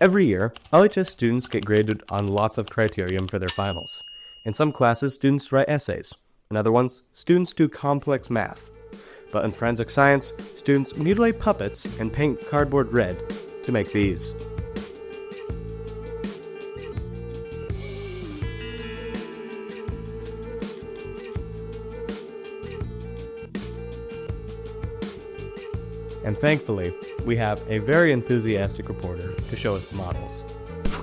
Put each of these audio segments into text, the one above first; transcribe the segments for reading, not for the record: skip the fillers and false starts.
Every year, LHS students get graded on lots of criterion for their finals. In some classes, students write essays. In other ones, students do complex math. But in forensic science, students mutilate puppets and paint cardboard red to make these. And thankfully, we have a very enthusiastic reporter to show us the models.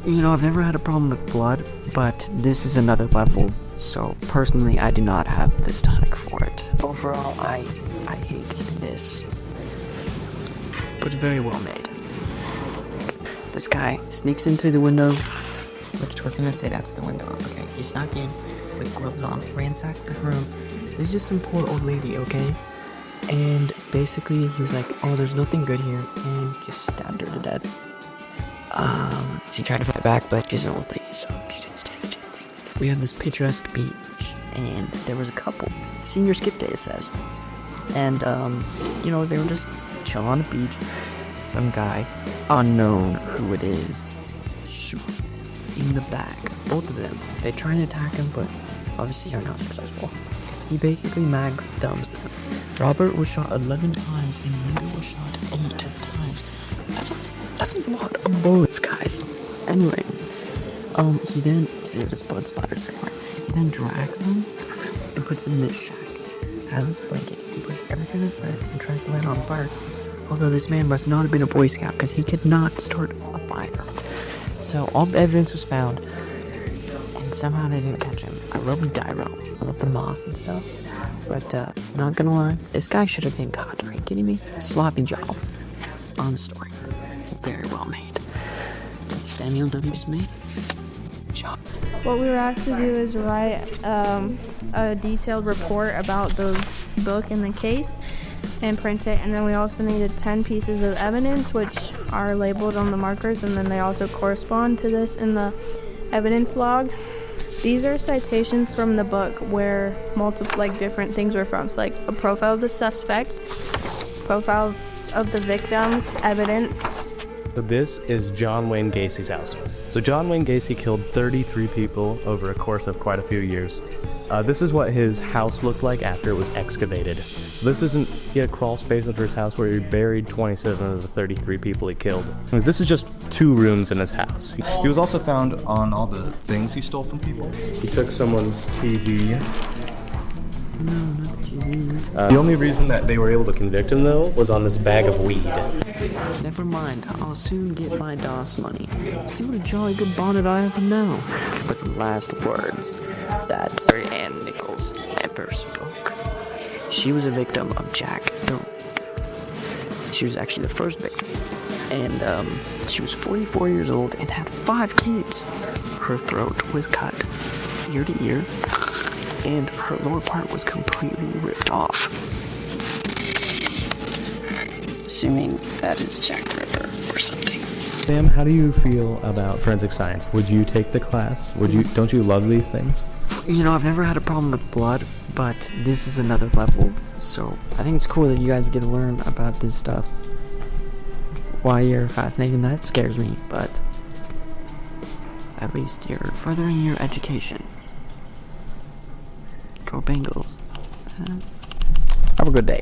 You know, I've never had a problem with blood, but this is another level, so personally I do not have the stomach for it. Overall, I hate this. But very well made. This guy sneaks in through the window, which we're gonna say that's the window, okay? He snuck in with gloves on, ransacked the room. This is just some poor old lady, okay? And basically, he was like, oh, there's nothing good here, and just stabbed her to death. She tried to fight back, but she's an old lady, so she didn't stand a chance. We have this picturesque beach, and there was a couple. Senior skip day, it says. And, you know, they were just chilling on the beach. Some guy, unknown who it is, shoots them in the back. Both of them. They try and attack him, but obviously are not successful. He basically mags dumps them. Robert was shot 11 times and Linda was shot 8 times. That's a lot of bullets, guys. Anyway, he then, see there's blood splatters everywhere. He then drags them and puts them in this shack. Has this blanket, he puts everything inside and tries to light it on fire. Although this man must not have been a Boy Scout because he could not start a fire. So all the evidence was found and somehow they didn't catch him. I love the gyro. I love the moss and stuff. But, not gonna lie, this guy should have been caught. Are you kidding me? Sloppy job. On the story. Very well made. Samuel W. Smith. Job. What we were asked to do is write a detailed report about the book and the case and print it. And then we also needed 10 pieces of evidence, which are labeled on the markers, and then they also correspond to this in the evidence log. These are citations from the book where multiple, different things were from. So, a profile of the suspect, profiles of the victims, evidence. So this is John Wayne Gacy's house. So John Wayne Gacy killed 33 people over a course of quite a few years. This is what his house looked like after it was excavated. So this isn't, he had a crawl space under his house where he buried 27 of the 33 people he killed. This is just 2 rooms in his house. He was also found on all the things he stole from people. He took someone's TV. No, not the TV. The only reason that they were able to convict him, though, was on this bag of weed. Never mind, I'll soon get my DOS money. See what a jolly good bonnet I have now. With the last words that Ann Nichols ever spoke. She was a victim of Jack. No, she was actually the first victim. And she was 44 years old and had 5 kids. Her throat was cut ear to ear, and her lower part was completely ripped off. Assuming that is Jack the Ripper or something. Sam, how do you feel about forensic science? Would you take the class? Don't you love these things? You know, I've never had a problem with blood, but this is another level, so I think it's cool that you guys get to learn about this stuff. Why you're fascinated, that scares me, but at least you're furthering your education. Go Bengals. Have a good day.